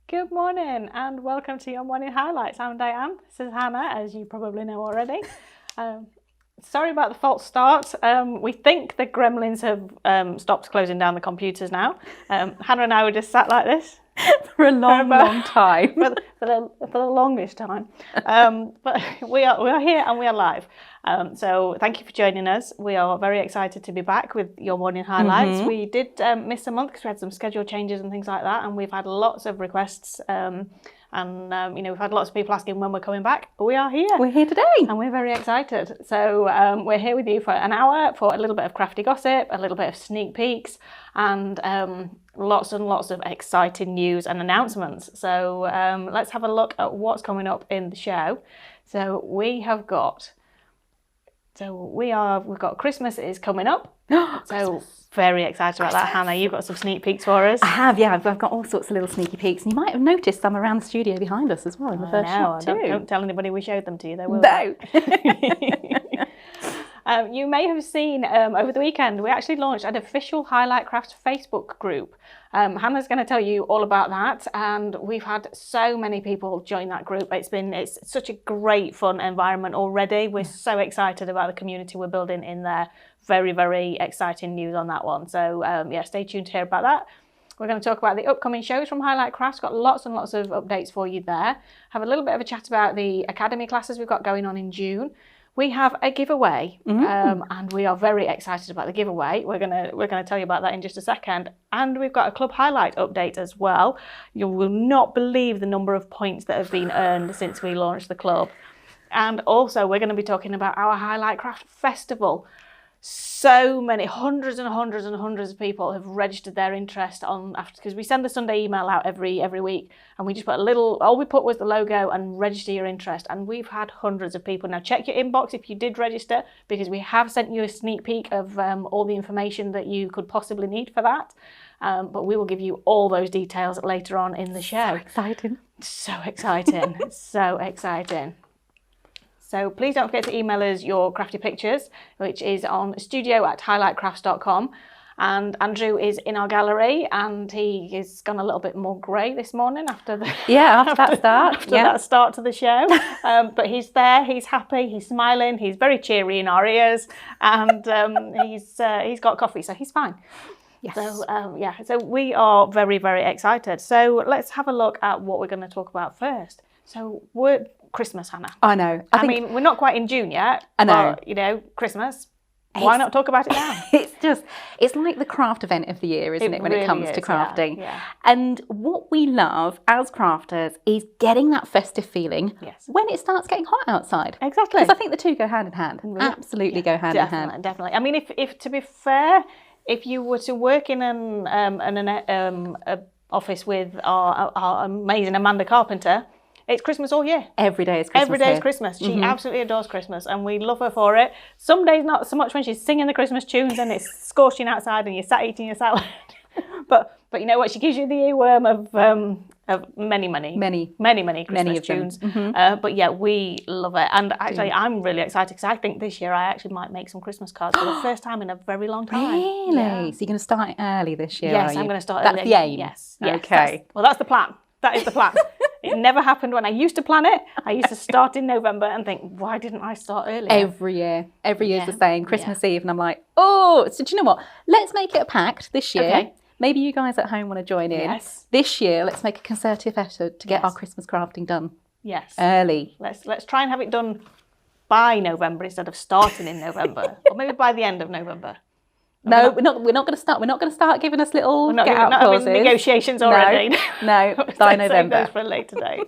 Good morning and welcome to your morning highlights. I'm Diane. This is Hannah, as you probably know already. Sorry about the false start. We think the gremlins have stopped closing down the computers now. Hannah and I were just sat like this for a long time. for the longest time. But we are here and we are live. So thank you for joining us. We are very excited to be back with your morning highlights. We did miss a month because we had some schedule changes and things like that, and we've had lots of requests. We've had lots of people asking when we're coming back, but we are here. We're here today. And we're very excited. So we're here with you for an hour for a little bit of crafty gossip, a little bit of sneak peeks, and lots and lots of exciting news and announcements. So let's have a look at what's coming up in the show. So we've got Christmas is coming up. So very excited about that. Hannah, you've got some sneak peeks for us. I have, yeah. I've got all sorts of little sneaky peeks, and you might have noticed some around the studio behind us as well in the first shot too. Don't tell anybody we showed them to you, they will. No. You may have seen over the weekend we actually launched an official Highlight Crafts Facebook group. Hannah's going to tell you all about that, and we've had so many people join that group. It's such a great fun environment already. We're so excited about the community we're building in there. Very, very exciting news on that one. So stay tuned to hear about that. We're going to talk about the upcoming shows from Highlight Crafts. Got lots and lots of updates for you there. Have a little bit of a chat about the academy classes we've got going on in June. We have a giveaway, and we are very excited about the giveaway. We're gonna tell you about that in just a second. And we've got a club highlight update as well. You will not believe the number of points that have been earned since we launched the club. And also, we're going to be talking about our Highlight Craft Festival. So many, hundreds and hundreds and hundreds of people have registered their interest because we send the Sunday email out every week, and we just put all we put was the logo and register your interest, and we've had hundreds of people. Now check your inbox if you did register, because we have sent you a sneak peek of all the information that you could possibly need for that, but we will give you all those details later on in the show. So exciting. So exciting. So please don't forget to email us your crafty pictures, which is on studio@highlightcrafts.com. And Andrew is in our gallery, and he has gone a little bit more grey this morning after that start to the show. But he's there, he's happy, he's smiling, he's very cheery in our ears, and he's got coffee, so he's fine. Yes. So we are very, very excited. So let's have a look at what we're going to talk about first. So we're Christmas, Hannah. I know. I mean, we're not quite in June yet. I know. But, Christmas. Why not talk about it now? It's like the craft event of the year, isn't it, when it comes to crafting? Yeah. And what we love as crafters is getting that festive feeling when it starts getting hot outside. Exactly. Because I think the two go hand in hand. Absolutely go hand in hand. Definitely. I mean, if to be fair, if you were to work in an office with our amazing Amanda Carpenter, it's Christmas all year. Every day is Christmas. Every day is Christmas. She absolutely adores Christmas, and we love her for it. Some days not so much when she's singing the Christmas tunes and it's scorching outside and you're sat eating your salad. but you know what? She gives you the earworm of many Christmas tunes. But yeah, we love it. And actually, I'm really excited because I think this year I actually might make some Christmas cards for the first time in a very long time. Really? Yeah. So you're going to start early this year? Yes, I'm going to start early. That's the aim. Yes. Okay. That's the plan. That is the plan. It never happened when I used to plan it. I used to start in November and think, why didn't I start earlier? Every year is the same. Christmas Eve, and I'm like, so do you know what? Let's make it a pact this year. Okay. Maybe you guys at home want to join in. Yes. This year, let's make a concerted effort to get our Christmas crafting done. Yes. Early. Let's try and have it done by November instead of starting in November, or maybe by the end of November. No, we're not going to start. We're not going to start giving us little get-out clauses. Negotiations already. No, by November. Those for a later date.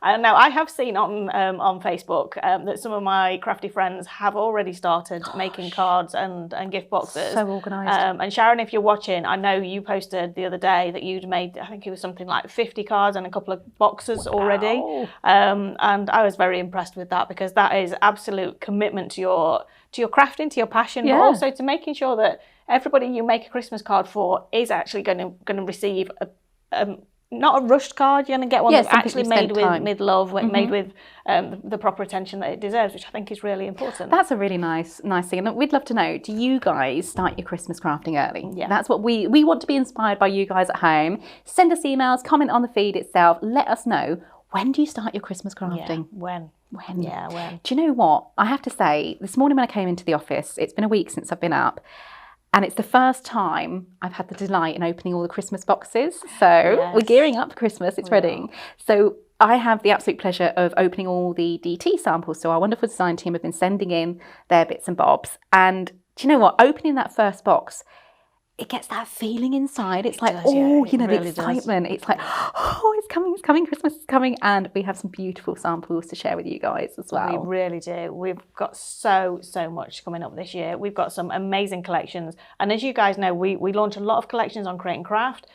Now, I have seen on Facebook that some of my crafty friends have already started making cards and gift boxes. So organised. And Sharon, if you're watching, I know you posted the other day that you'd made, I think it was something like 50 cards and a couple of boxes already. And I was very impressed with that, because that is absolute commitment to your crafting, to your passion, but also to making sure that everybody you make a Christmas card for is actually going to receive a not a rushed card. You're going to get one that's actually made with love, made with the proper attention that it deserves, which I think is really important. That's a really nice thing. And we'd love to know, do you guys start your Christmas crafting early? Yeah. That's what we want to be inspired by you guys at home. Send us emails, comment on the feed itself. Let us know, when do you start your Christmas crafting? Yeah, when? Yeah, when? Do you know what? I have to say, this morning when I came into the office, it's been a week since I've been up, and it's the first time I've had the delight in opening all the Christmas boxes. So we're gearing up for Christmas, it's ready. So I have the absolute pleasure of opening all the DT samples. So our wonderful design team have been sending in their bits and bobs. And do you know what? Opening that first box, it gets that feeling inside. It's like, the excitement. It's like, oh, it's coming, Christmas is coming. And we have some beautiful samples to share with you guys as well. We really do. We've got so much coming up this year. We've got some amazing collections. And as you guys know, we launch a lot of collections on Create and Craft.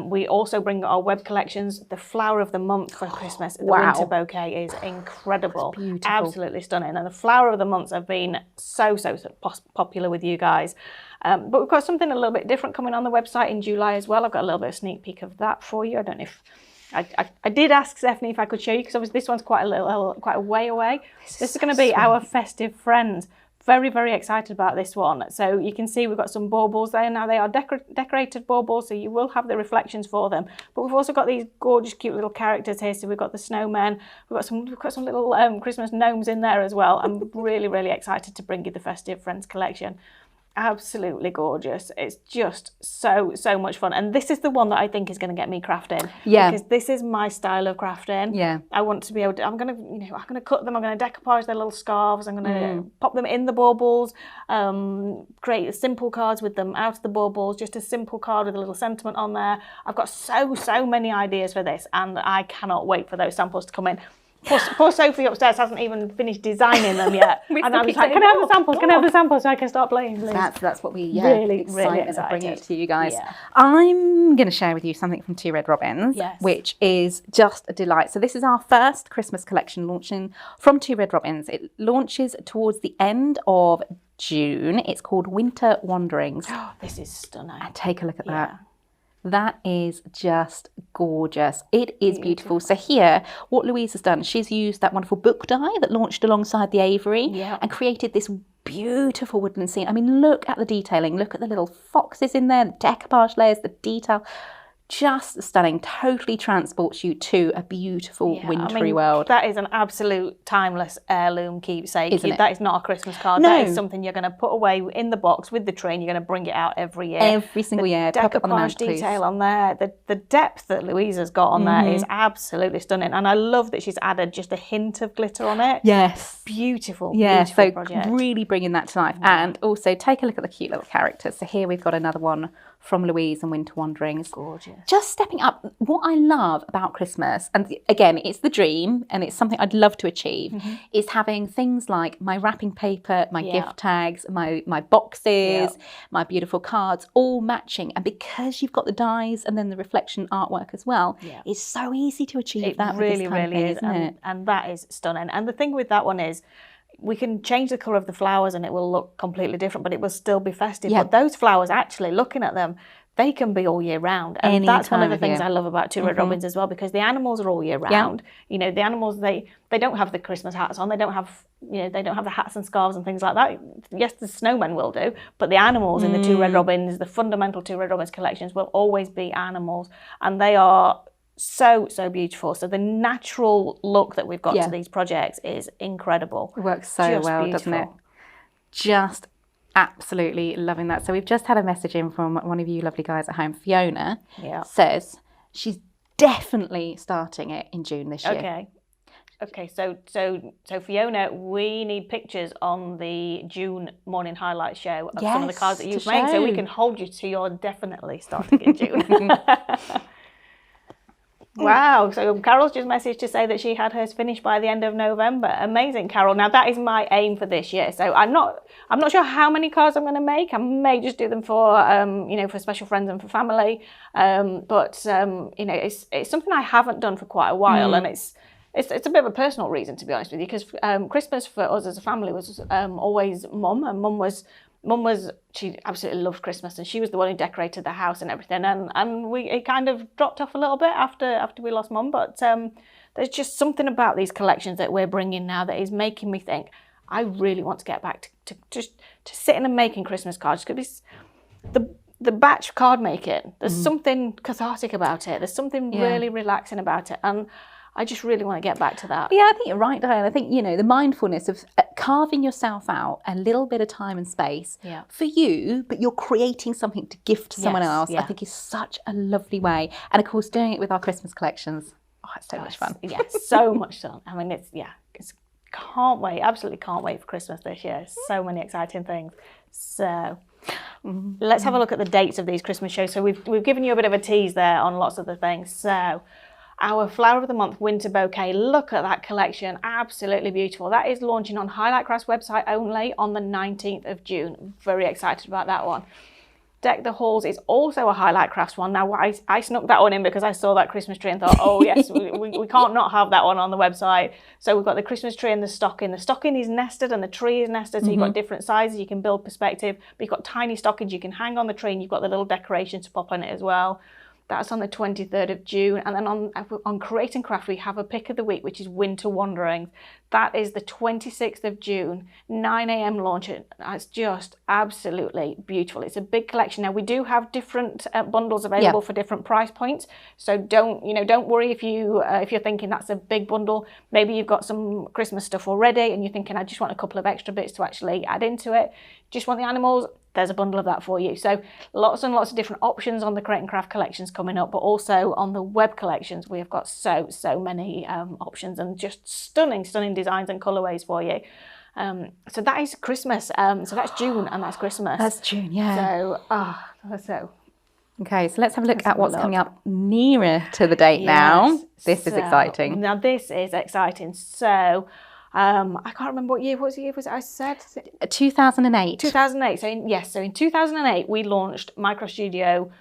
We also bring our web collections. The flower of the month for Christmas, the winter bouquet, is incredible. It's beautiful. Absolutely stunning. And the flower of the months have been so popular with you guys. But we've got something a little bit different coming on the website in July as well. I've got a little bit of sneak peek of that for you. I don't know if I did ask Stephanie if I could show you, because obviously this one's quite a way away. This is going to be our festive friends. Very, very excited about this one. So you can see we've got some baubles there. Now they are decorated baubles, so you will have the reflections for them. But we've also got these gorgeous, cute little characters here. So we've got the snowmen. We've got some little Christmas gnomes in there as well. I'm really, really excited to bring you the Festive Friends collection. Absolutely gorgeous. It's just so much fun, and this is the one that I think is going to get me crafting. Because this is my style of crafting. I want to be able to, I'm going to cut them, I'm going to decoupage their little scarves, I'm going to pop them in the baubles, create simple cards with them out of the baubles, just a simple card with a little sentiment on there. I've got so many ideas for this, and I cannot wait for those samples to come in. Poor Sophie upstairs hasn't even finished designing them yet. And I was like, can I have the samples? Can I have the samples so I can start playing, please? That's what we really excited to bring it to you guys. I'm going to share with you something from Two Red Robins, which is just a delight. So this is our first Christmas collection launching from Two Red Robins. It launches towards the end of June. It's called Winter Wanderings. Oh, this is stunning. And take a look at that. That is just gorgeous. It is beautiful. So here, what Louise has done, she's used that wonderful book die that launched alongside the Avery and created this beautiful woodland scene. I mean, look at the detailing. Look at the little foxes in there, the decoupage layers, the detail. Just stunning. Totally transports you to a beautiful wintry world. That is an absolute timeless heirloom keepsake. Isn't it? That is not a Christmas card. No. That is something you're going to put away in the box with the tray, and you're going to bring it out every year. Every single year. Pop it on the mantelpiece. Detail on there. The depth that Louise has got on there is absolutely stunning. And I love that she's added just a hint of glitter on it. Yes. Beautiful, beautiful so project. Really bringing that to life. And also take a look at the cute little characters. So here we've got another one from Louise and Winter Wanderings. Gorgeous. Just stepping up. What I love about Christmas, and again, it's the dream, and it's something I'd love to achieve, is having things like my wrapping paper, my gift tags, my boxes, my beautiful cards, all matching. And because you've got the dies and then the reflection artwork as well, it's so easy to achieve that. It really, really is. Isn't it? And that is stunning. And the thing with that one is, we can change the colour of the flowers and it will look completely different, but it will still be festive. But those flowers, actually, looking at them, they can be all year round. And that's one of the things I love about Two Red Robins as well, because the animals are all year round. You know, the animals, they don't have the Christmas hats on. They don't have, they don't have the hats and scarves and things like that. Yes, the snowmen will do, but the animals in the Two Red Robins, the fundamental Two Red Robins collections, will always be animals. And they are so beautiful. So the natural look that we've got to these projects is incredible. It works so well, doesn't it? Just absolutely loving that. So we've just had a message in from one of you lovely guys at home. Fiona says she's definitely starting it in June this year. Okay, so Fiona, we need pictures on the June morning highlights show of some of the cards that you've made, so we can hold you to your definitely starting in June. Wow, so Carol's just messaged to say that she had hers finished by the end of November. Amazing, Carol. Now that is my aim for this year. So I'm not sure how many cards I'm going to make. I may just do them for for special friends and for family. But it's something I haven't done for quite a while, and it's a bit of a personal reason, to be honest with you, because Christmas for us as a family was always mum, and mum was she absolutely loved Christmas, and she was the one who decorated the house and everything. And it kind of dropped off a little bit after we lost Mum. But there's just something about these collections that we're bringing now that is making me think I really want to get back to sitting and making Christmas cards. Because the batch card making, there's something cathartic about it. There's something really relaxing about it, and I just really want to get back to that. Yeah, I think you're right, Diane. I think, the mindfulness of carving yourself out a little bit of time and space for you, but you're creating something to gift to someone else, I think is such a lovely way. And of course, doing it with our Christmas collections, it's so much fun. Yeah, so much fun. I mean, can't wait, absolutely can't wait for Christmas this year. So many exciting things. So let's have a look at the dates of these Christmas shows. So we've given you a bit of a tease there on lots of the things. So our Flower of the Month Winter Bouquet, look at that collection, absolutely beautiful. That is launching on Highlight Craft's website only on the 19th of June. Very excited about that one. Deck the Halls is also a Highlight Crafts one. Now, I snuck that one in because I saw that Christmas tree and thought, oh yes, we can't not have that one on the website. So we've got the Christmas tree and the stocking. The stocking is nested and the tree is nested, so you've got different sizes, you can build perspective, but you've got tiny stockings you can hang on the tree, and you've got the little decorations to pop on it as well. That's on the 23rd of June. And then on Create and Craft, we have a pick of the week, which is Winter Wanderings. That is the 26th of June, 9 a.m. launch. It's just absolutely beautiful. It's a big collection. Now, we do have different bundles available for different price points. So don't worry if you're thinking that's a big bundle. Maybe you've got some Christmas stuff already and you're thinking, I just want a couple of extra bits to actually add into it. Just want the animals? There's a bundle of that for you. So lots and lots of different options on the Create and Craft collections coming up, but also on the web collections, we have got so many options and just stunning designs and colorways for you. So that is Christmas. So that's June and that's Christmas. That's June, yeah. So, okay, so let's have a look at what's coming up nearer to the date now. This is exciting. Now this is exciting. So I can't remember what year was it I said? 2008. 2008. So in 2008 we launched Micro Studio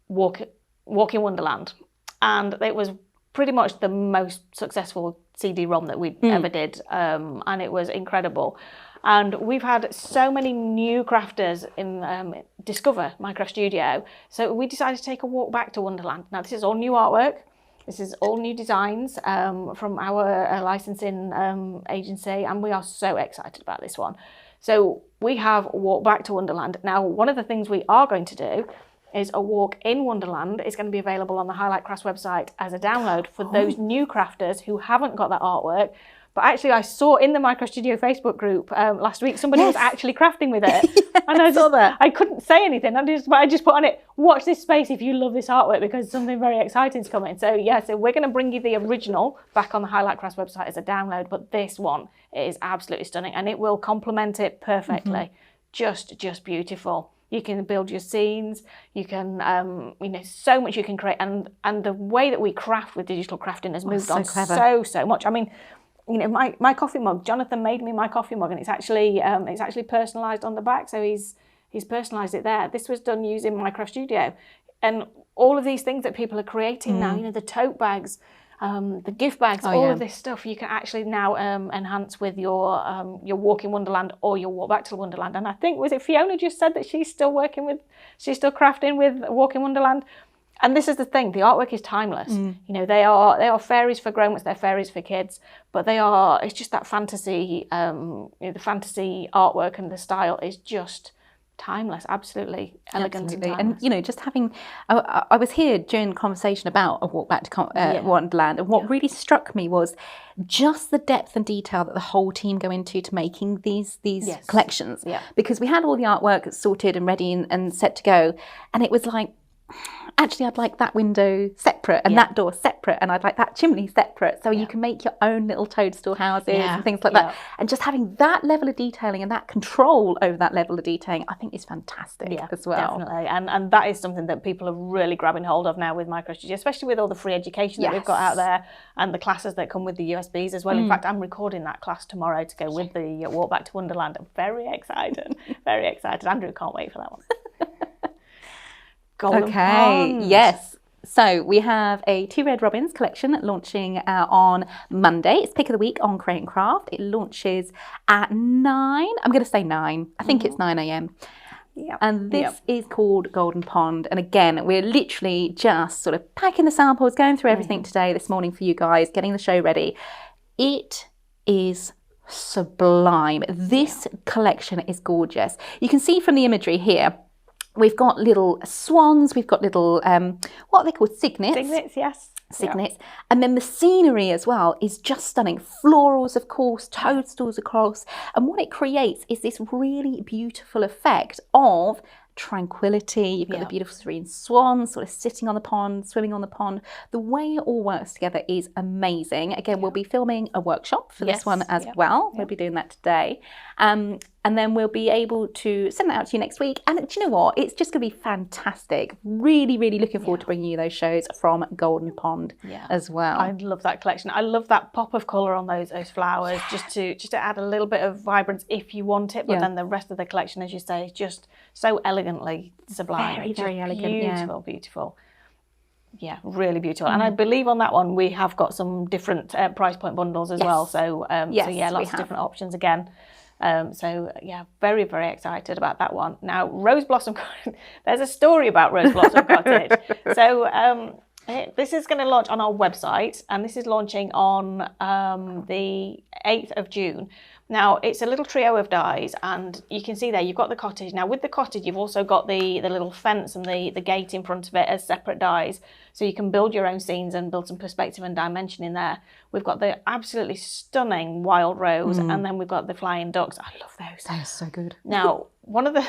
Walk in Wonderland, and it was pretty much the most successful CD-ROM that we ever did, and it was incredible. And we've had so many new crafters in discover Micro Studio, so we decided to take a walk back to Wonderland. Now this is all new artwork. This is all new designs from our licensing agency, and we are so excited about this one. So we have Walk Back to Wonderland. Now, one of the things we are going to do is a Walk in Wonderland. It's going to be available on the Highlight Crafts website as a download for those new crafters who haven't got that artwork. But actually, I saw in the Micro Studio Facebook group last week, somebody was actually crafting with it. And I saw that. I couldn't say anything. I just put on it, watch this space if you love this artwork, because something very exciting is coming. So yeah, so we're going to bring you the original back on the Highlight Crafts website as a download. But this one is absolutely stunning, and it will complement it perfectly. Just beautiful. You can build your scenes. You can, so much you can create. And the way that we craft with digital crafting has moved on so much. I mean, my coffee mug, Jonathan made me my coffee mug, and it's actually personalised on the back, so he's personalised it there. This was done using Micro Studio, and all of these things that people are creating now, the tote bags, the gift bags, of this stuff, you can actually now enhance with your Walk in Wonderland or your Walk Back to Wonderland. And I think, was it Fiona just said that she's still crafting with Walk in Wonderland? And this is the thing, the artwork is timeless. They are fairies for grown-ups, they're fairies for kids, but it's just that fantasy, the fantasy artwork and the style is just timeless, absolutely elegant and timeless. And just having, I was here during the conversation about a Walk Back to Wonderland, and what really struck me was just the depth and detail that the whole team go into to making these collections. Because we had all the artwork sorted and ready and set to go, and it was like, actually, I'd like that window separate and that door separate, and I'd like that chimney separate, so you can make your own little toadstool houses and things like that. And just having that level of detailing and that control over that level of detailing, I think is fantastic as well. Definitely, and that is something that people are really grabbing hold of now with Micro Studio, especially with all the free education that we've got out there and the classes that come with the USBs as well. In fact, I'm recording that class tomorrow to go with the Walk Back to Wonderland. I'm very excited, Andrew can't wait for that one. Golden Pond. Yes. So we have a 2 Red Robins collection launching on Monday. It's pick of the week on Create and Craft. It launches at 9. I'm going to say 9. I think it's 9 a.m. Yep. And this is called Golden Pond. And again, we're literally just sort of packing the samples, going through everything today, this morning for you guys, getting the show ready. It is sublime. This collection is gorgeous. You can see from the imagery here, we've got little swans, we've got little, what are they called? Cygnets. Cygnets, yes. Cygnets. Yeah. And then the scenery as well is just stunning. Florals, of course, toadstools across. And what it creates is this really beautiful effect of tranquility. You've got the beautiful serene swans sort of sitting on the pond, swimming on the pond. The way it all works together is amazing. Again, we'll be filming a workshop for this one as well. We'll be doing that today. And then we'll be able to send that out to you next week. And do you know what? It's just going to be fantastic. Really, really looking forward to bringing you those shows from Golden Pond as well. I love that collection. I love that pop of colour on those flowers, just to add a little bit of vibrance if you want it. But then the rest of the collection, as you say, is just so elegantly sublime. Very, very elegant. Beautiful, beautiful. Yeah, really beautiful. And I believe on that one we have got some different price point bundles as well. So, lots of different options again. So yeah, very, very excited about that one. Now, Rose Blossom, there's a story about Rose Blossom Cottage. So this is going to launch on our website, and this is launching on the 8th of June. Now, it's a little trio of dies, and you can see there you've got the cottage. Now, with the cottage, you've also got the little fence and the gate in front of it as separate dies, so you can build your own scenes and build some perspective and dimension in there. We've got the absolutely stunning wild rose, and then we've got the flying ducks. I love those. They're so good. Now, one of the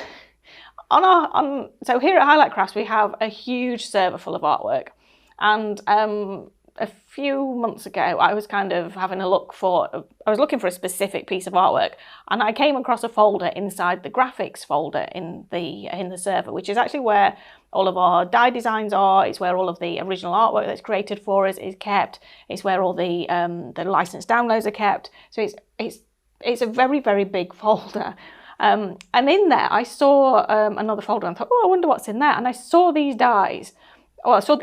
so here at Highlight Crafts we have a huge server full of artwork, and a few months ago, I was kind of I was looking for a specific piece of artwork, and I came across a folder inside the graphics folder in the server, which is actually where all of our die designs are. It's where all of the original artwork that's created for us is kept. It's where all the licensed downloads are kept. So it's a very, very big folder. And in there, I saw another folder, and I thought, oh, I wonder what's in there. And I saw these dies. Oh, I saw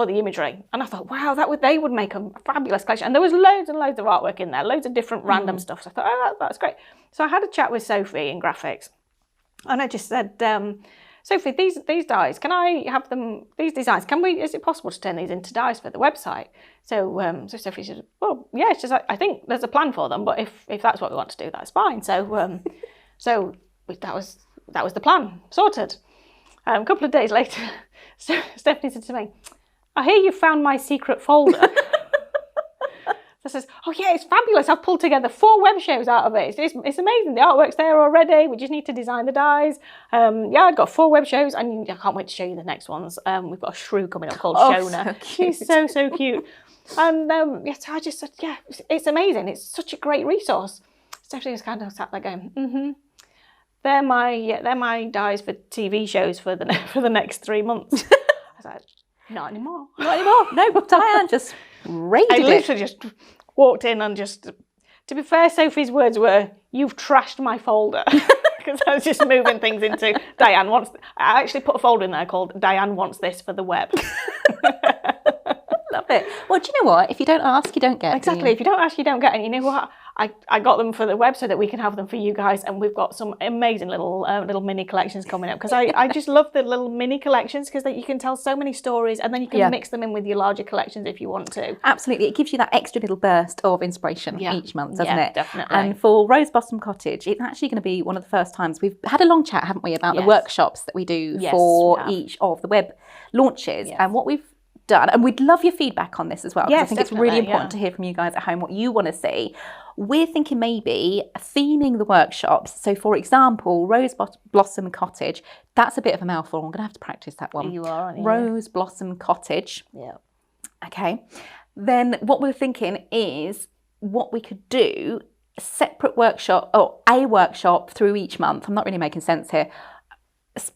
the imagery, and I thought, wow, they would make a fabulous collection. And there was loads and loads of artwork in there, loads of different random stuff. So I thought, oh, that's great. So I had a chat with Sophie in graphics, and I just said, Sophie, these dies, can I have them? These designs, is it possible to turn these into dies for the website? So Sophie said, well, yeah, it's just I think there's a plan for them, but if that's what we want to do, that's fine. So that was the plan, sorted. A couple of days later, Stephanie said to me, I hear you found my secret folder. So I says, oh yeah, it's fabulous. I've pulled together 4 web shows out of it. It's amazing. The artwork's there already. We just need to design the dies. I've got 4 web shows, and I can't wait to show you the next ones. We've got a shrew coming up called Shona. So cute. She's so cute. And so I just said, yeah, it's amazing. It's such a great resource. Stephanie was kind of sat there going, They're my dies for TV shows for the next 3 months. I was like, not anymore. Not anymore. No, Diane just raided it. I literally just walked in and just, to be fair, Sophie's words were, you've trashed my folder. Because I was just moving things into Diane wants. I actually put a folder in there called Diane wants this for the web. Love it. Well, do you know what? If you don't ask, you don't get. Exactly. If you don't ask, you don't get. And you know what? I got them for the web so that we can have them for you guys, and we've got some amazing little mini collections coming up, because I just love the little mini collections, because you can tell so many stories, and then you can mix them in with your larger collections if you want to. Absolutely. It gives you that extra little burst of inspiration each month, doesn't it? Definitely. And for Rose Blossom Cottage, it's actually going to be one of the first times we've had a long chat, haven't we, about the workshops that we do for each of the web launches, and what we've done, and we'd love your feedback on this as well, because I think it's really important to hear from you guys at home what you want to see. We're thinking maybe theming the workshops. So for example, Rose Blossom Cottage, that's a bit of a mouthful. I'm going to have to practice that one. You are, aren't you? Rose Blossom Cottage. Yeah. Okay. Then what we're thinking is what we could do, a separate workshop, or a workshop through each month. I'm not really making sense here.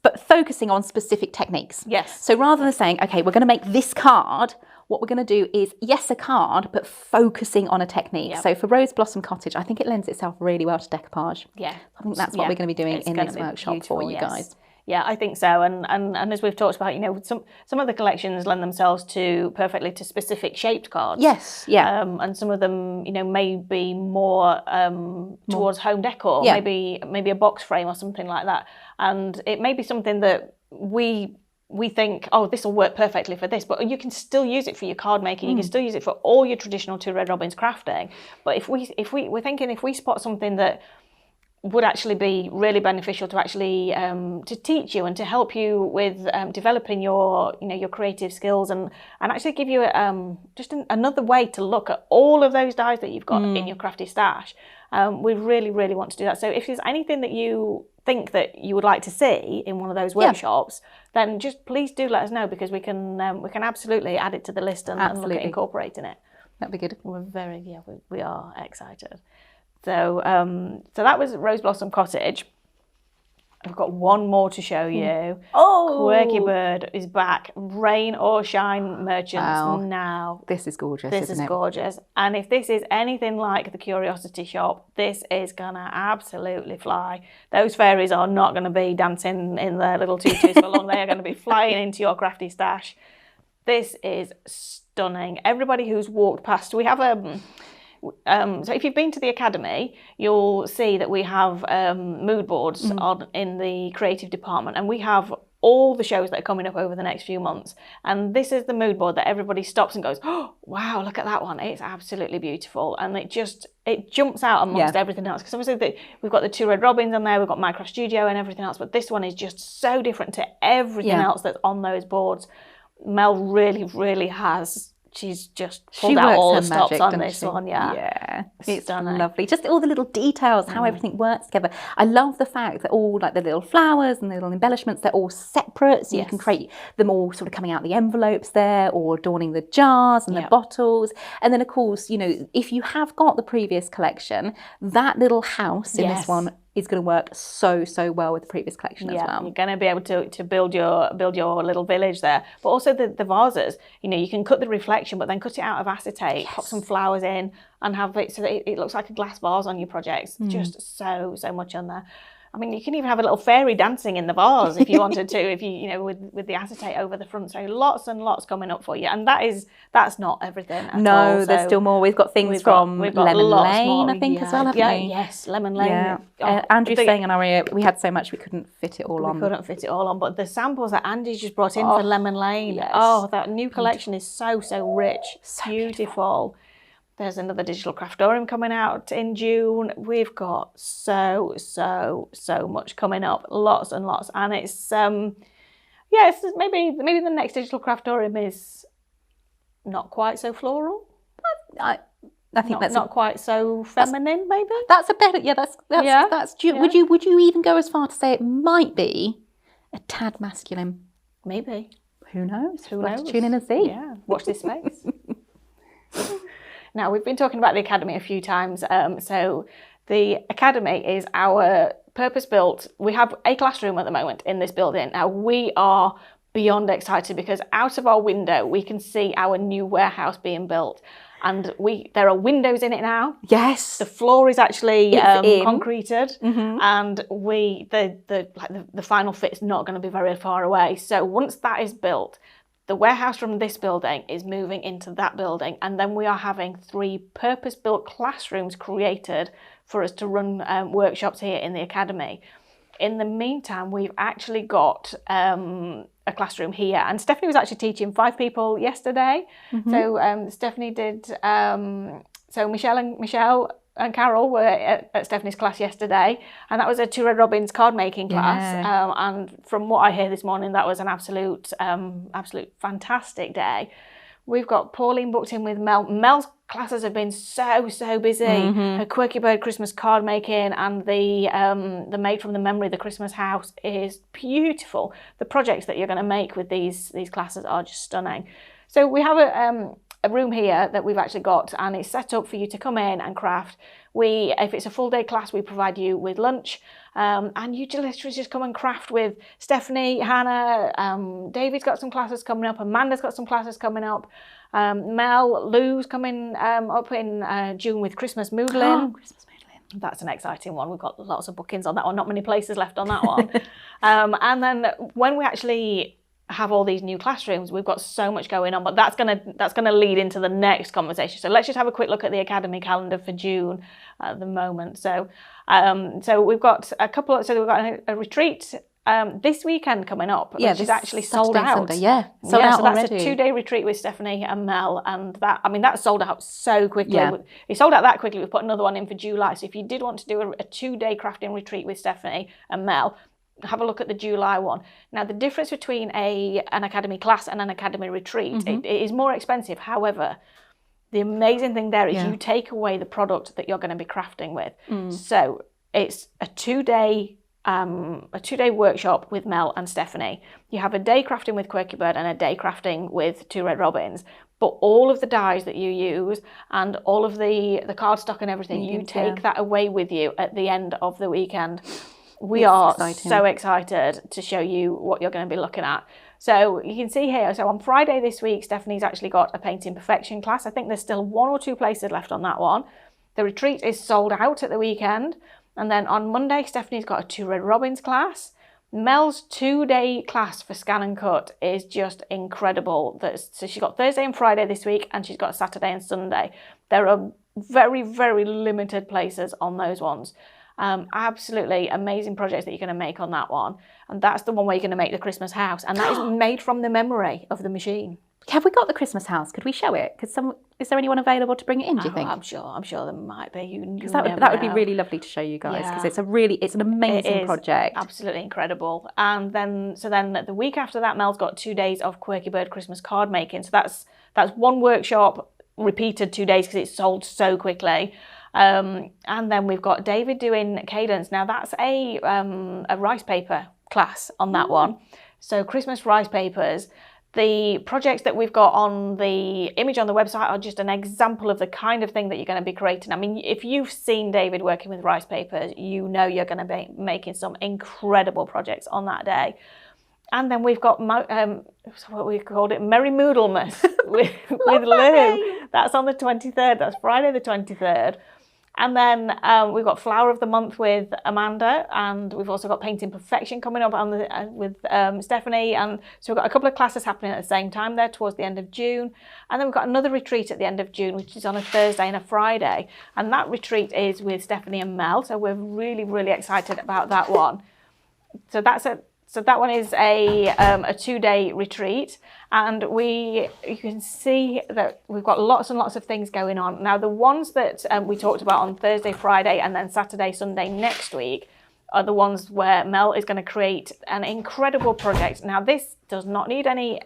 But focusing on specific techniques. Yes. So rather than saying, okay, we're going to make this card, what we're going to do is, yes, a card, but focusing on a technique. So for Rose Blossom Cottage, I think it lends itself really well to decoupage. Yeah. I think that's what we're going to be doing in this workshop for you guys. Yeah, I think so. And as we've talked about, some of the collections lend themselves perfectly to specific shaped cards. Yes, yeah. And some of them, may be more towards home decor, maybe a box frame or something like that. And it may be something that we think, oh, this will work perfectly for this, but you can still use it for your card making. You can still use it for all your traditional Two Red Robins crafting. But we're thinking if we spot something that would actually be really beneficial to actually to teach you and to help you with developing your creative skills and actually give you just another way to look at all of those dies that you've got in your crafty stash. We really, really want to do that. So if there's anything that you think that you would like to see in one of those workshops, then just please do let us know, because we can absolutely add it to the list and look at incorporating it. That'd be good. We are excited. So that was Rose Blossom Cottage. I've got one more to show you. Oh! Quirky Bird is back. Rain or shine merchants now. This is gorgeous, This is gorgeous. And if this is anything like the Curiosity Shop, this is going to absolutely fly. Those fairies are not going to be dancing in their little tutus for long. They are going to be flying into your crafty stash. This is stunning. Everybody who's walked past, we have so if you've been to the Academy, you'll see that we have mood boards on in the creative department, and we have all the shows that are coming up over the next few months. And this is the mood board that everybody stops and goes, oh, wow, look at that one. It's absolutely beautiful. And it jumps out amongst everything else. Because obviously we've got the Two Red Robins on there, we've got Minecraft Studio and everything else, but this one is just so different to everything else that's on those boards. Mel really, really has. She's just pulled out all the stops on this one, Yeah, it's lovely. Just all the little details, how everything works together. I love the fact that all like the little flowers and the little embellishments, they're all separate, so you can create them all sort of coming out the envelopes there, or adorning the jars and the bottles. And then of course, if you have got the previous collection, that little house in this one is going to work so well with the previous collection as well. You're going to be able to build your little village there. But also the vases, you can cut the reflection, but then cut it out of acetate, pop some flowers in, and have it so that it looks like a glass vase on your projects. Just so much on there. I mean, you can even have a little fairy dancing in the vase if you wanted to, if you with the acetate over the front. So lots and lots coming up for you, and that's not everything at all. So there's still more. We've got things from Lemon Lane, I think, as well, haven't we? Yes, Lemon Lane. Yeah. Andrew's saying in our area we had so much we couldn't fit it all on. We couldn't fit it all on, but the samples that Andy's just brought in for Lemon Lane. Yes. Oh, that new collection is so rich, so beautiful. There's another digital craftorium coming out in June. We've got so much coming up, lots and lots, and it's it's maybe the next digital craftorium is not quite so floral. I think that's not quite so feminine. Maybe that's a better. Yeah, that's. Would you even go as far to say it might be a tad masculine? Maybe. Who knows? Who knows? Tune in and see. Yeah, watch this space. Now, we've been talking about the Academy a few times. So the Academy is our purpose-built. We have a classroom at the moment in this building. Now, we are beyond excited because out of our window, we can see our new warehouse being built. And there are windows in it now. Yes. The floor is actually concreted, and the final fit's not going to be very far away. So once that is built, the warehouse from this building is moving into that building, and then we are having 3 purpose-built classrooms created for us to run workshops here in the Academy. In the meantime, we've actually got a classroom here, and Stephanie was actually teaching 5 people yesterday. So Stephanie did. So Michelle and Carol were at Stephanie's class yesterday, and that was a Two Red Robins card making class. And from what I hear this morning, that was an absolute fantastic day. We've got Pauline booked in with Mel. Mel's classes have been so busy. Her Quirky Bird Christmas card making and the Made from the Memory, the Christmas house is beautiful. The projects that you're going to make with these classes are just stunning. So we have a room here that we've actually got, and it's set up for you to come in and craft. If it's a full day class, we provide you with lunch, and you literally just come and craft with Stephanie, Hannah, David's got some classes coming up, Amanda's got some classes coming up, Mel, Lou's coming up in June with Christmas Moodling. Christmas Moodling. That's an exciting one. We've got lots of bookings on that one, not many places left on that one. And then when we actually have all these new classrooms, we've got so much going on, but that's gonna lead into the next conversation. So let's just have a quick look at the academy calendar for June at the moment. So we've got we've got a retreat this weekend coming up, which is actually sold out. Sunday, sold out so that's already. a 2-day retreat with Stephanie and Mel, and that sold out so quickly. Yeah. It sold out that quickly. We've put another one in for July. So if you did want to do a 2-day crafting retreat with Stephanie and Mel, have a look at the July one. Now, the difference between an academy class and an academy retreat, it is more expensive. However, the amazing thing there is you take away the product that you're going to be crafting with. So it's a 2-day workshop with Mel and Stephanie. You have a day crafting with Quirky Bird and a day crafting with Two Red Robins. But all of the dyes that you use and all of the cardstock and everything, you take that away with you at the end of the weekend. We are so excited to show you what you're going to be looking at. So you can see here, so on Friday this week, Stephanie's actually got a Painting Perfection class. I think there's still 1 or 2 places left on that one. The retreat is sold out at the weekend. And then on Monday, Stephanie's got a Two Red Robins class. Mel's 2-day class for Scan and Cut is just incredible. So she's got Thursday and Friday this week, and she's got Saturday and Sunday. There are very, very limited places on those ones. Absolutely amazing projects that you're going to make on that one. And that's the one where you're going to make the Christmas house. And that is made from the memory of the machine. Have we got the Christmas house? Could we show it? Is there anyone available to bring it in, do you think? I'm sure there might be. Because that would be really lovely to show you guys, because it's an amazing project. Absolutely incredible. And then the week after that, Mel's got 2 days of Quirky Bird Christmas card making. So that's one workshop repeated 2 days because it's sold so quickly. And then we've got David doing Cadence. Now that's a rice paper class on that one. So Christmas rice papers. The projects that we've got on the image on the website are just an example of the kind of thing that you're going to be creating. I mean, if you've seen David working with rice papers, you know you're going to be making some incredible projects on that day. And then we've got what we called it, Merry Moodlemas with Lou. That's on the 23rd. That's Friday the 23rd. And then we've got Flower of the Month with Amanda, and we've also got Painting Perfection coming up with Stephanie. And so we've got a couple of classes happening at the same time there towards the end of June. And then we've got another retreat at the end of June, which is on a Thursday and a Friday. And that retreat is with Stephanie and Mel. So we're really, really excited about that one. So that one is a 2-day retreat, and you can see that we've got lots and lots of things going on. Now, the ones that we talked about on Thursday, Friday, and then Saturday, Sunday next week are the ones where Mel is going to create an incredible project. Now, this does not need any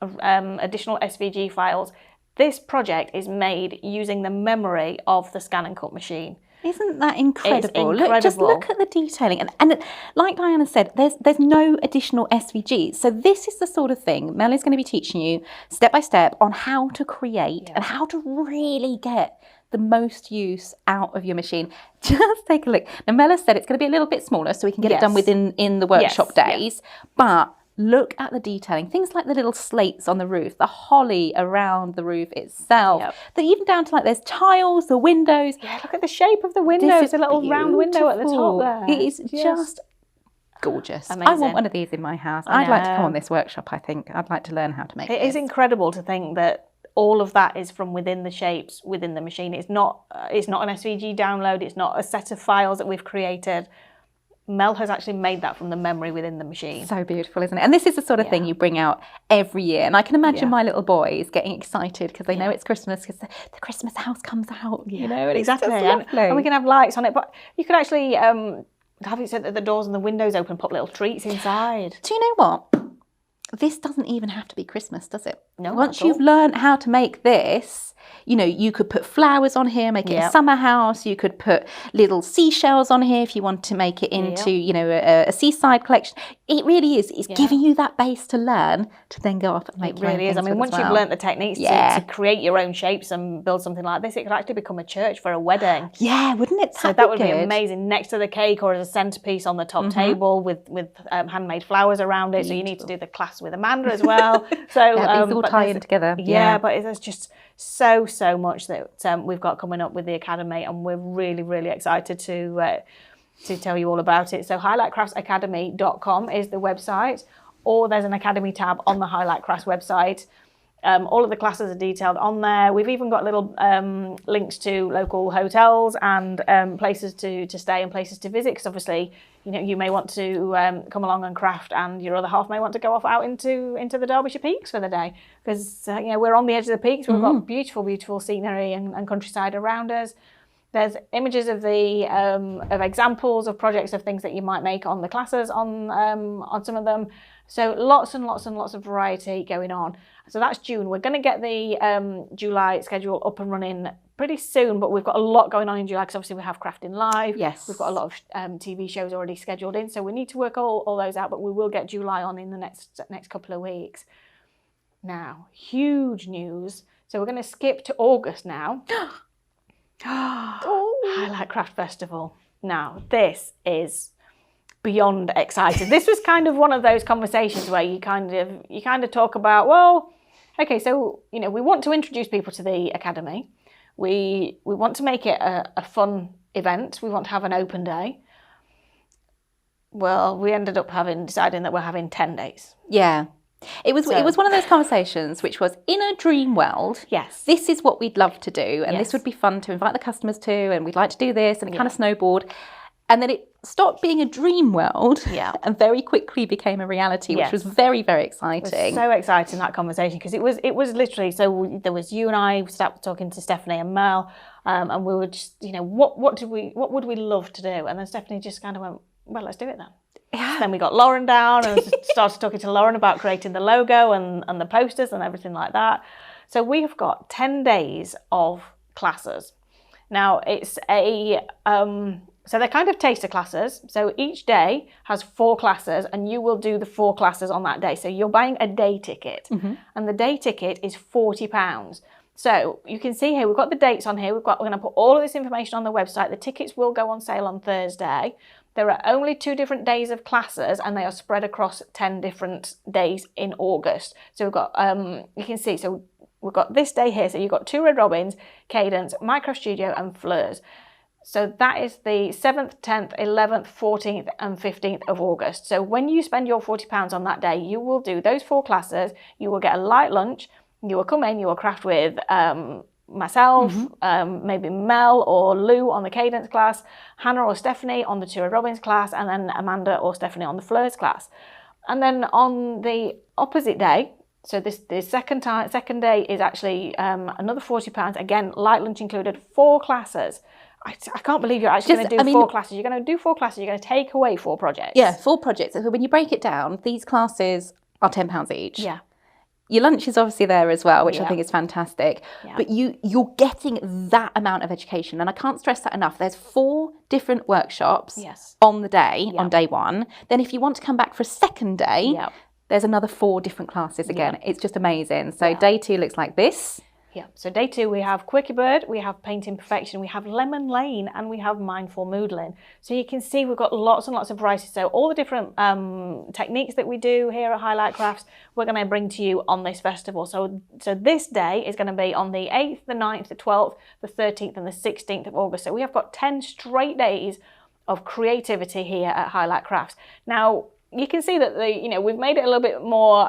additional SVG files. This project is made using the memory of the Scan and Cut machine. Isn't that incredible? Just look at the detailing. And like Diana said, there's no additional SVGs. So this is the sort of thing Mel is going to be teaching you step by step on how to create and how to really get the most use out of your machine. Just take a look. Now, Mel has said it's going to be a little bit smaller so we can get it done in the workshop days. But look at the detailing. Things like the little slates on the roof, the holly around the roof itself. Even down to like there's tiles, the windows. Yeah, look at the shape of the window. It's a little round window at the top there. It is just gorgeous. Amazing. I want one of these in my house. I'd like to come on this workshop, I think. I'd like to learn how to make it. It is incredible to think that all of that is from within the shapes within the machine. It's not an SVG download. It's not a set of files that we've created. Mel has actually made that from the memory within the machine. So beautiful, isn't it? And this is the sort of thing you bring out every year. And I can imagine my little boys getting excited because they know it's Christmas, because the Christmas house comes out, you know, and exactly. It's just lovely. And we can have lights on it. But you could actually have it set that the doors and the windows open, put little treats inside. Do you know what? This doesn't even have to be Christmas, does it? No. Once you've learned how to make this, you know, you could put flowers on here, make it a summer house. You could put little seashells on here if you want to make it into, you know, a seaside collection. It really is. It's giving you that base to learn to then go off and make your own things. I mean, once you've learnt the techniques to create your own shapes and build something like this, it could actually become a church for a wedding. Yeah, wouldn't it? So that would be amazing next to the cake or as a centerpiece on the top table with handmade flowers around it. Beautiful. So you need to do the class with Amanda as well. So these all tie in together. Yeah, but there's just so much that we've got coming up with the Academy, and we're really, really excited to tell you all about it. So highlightcraftsacademy.com is the website, or there's an Academy tab on the Highlight Crafts website. All of the classes are detailed on there. We've even got little links to local hotels and places to stay and places to visit, because obviously, you may want to come along and craft, and your other half may want to go off out into the Derbyshire Peaks for the day, because we're on the edge of the peaks. We've got beautiful scenery and countryside around us. There's images of the of examples of projects of things that you might make on the classes on some of them. So lots and lots of variety going on. So that's June. We're going to get the July schedule up and running pretty soon, but we've got a lot going on in July, because obviously we have Crafting Live. Yes. We've got a lot of TV shows already scheduled in, so we need to work all those out, but we will get July on in the next couple of weeks. Now, huge news. So we're going to skip to August now. Highlight Craft Festival. Now, this is beyond excited. This was kind of one of those conversations where you kind of talk about, well, okay, so we want to introduce people to the Academy. We want to make it a fun event. We want to have an open day. Well, we ended up deciding that we're having 10 days. Yeah. It was one of those conversations which was, in a dream world, yes, this is what we'd love to do, and this would be fun to invite the customers to, and we'd like to do this, and it kind of snowballed. And then it stopped being a dream world and very quickly became a reality, which was very, very exciting. It was so exciting, that conversation, because it was literally, so there was you and I started talking to Stephanie and Mel, and we were just, what would we love to do? And then Stephanie just kind of went, well, let's do it then. Yeah. Then we got Lauren down and started talking to Lauren about creating the logo and the posters and everything like that. So we have got 10 days of classes. Now it's so they're kind of taster classes. So each day has 4 classes, and you will do the 4 classes on that day. So you're buying a day ticket, and the day ticket is £40. So you can see here, we've got the dates on here. We're going to put all of this information on the website. The tickets will go on sale on Thursday. There are only 2 different days of classes, and they are spread across 10 different days in August. So we've got, you can see, so we've got this day here. So you've got 2 Red Robins, Cadence, Minecraft Studio, and Fleurs. So that is the 7th, 10th, 11th, 14th, and 15th of August. So when you spend your £40 on that day, you will do those 4 classes. You will get a light lunch. You will come in, you will craft with myself, maybe Mel or Lou on the Cadence class, Hannah or Stephanie on the 2 Red Robins class, and then Amanda or Stephanie on the Fleurs class. And then on the opposite day, so the second day is actually another £40. Again, light lunch included, 4 classes. I can't believe you're actually going to do 4 classes. You're going to do 4 classes. You're going to take away 4 projects. Yeah, 4 projects. So when you break it down, these classes are £10 each. Yeah. Your lunch is obviously there as well, which I think is fantastic. Yeah. But you're getting that amount of education. And I can't stress that enough. There's 4 different workshops on the day, on day 1. Then if you want to come back for a second day, there's another 4 different classes again. It's just amazing. So day 2 looks like this. Yeah, so day 2 we have Quirky Bird, we have Painting Perfection, we have Lemon Lane, and we have Mindful Moodling. So you can see we've got lots and lots of variety. So all the different techniques that we do here at Highlight Crafts, we're going to bring to you on this festival. So this day is going to be on the 8th, the 9th, the 12th, the 13th, and the 16th of August. So we have got 10 straight days of creativity here at Highlight Crafts. Now, you can see that we've made it a little bit more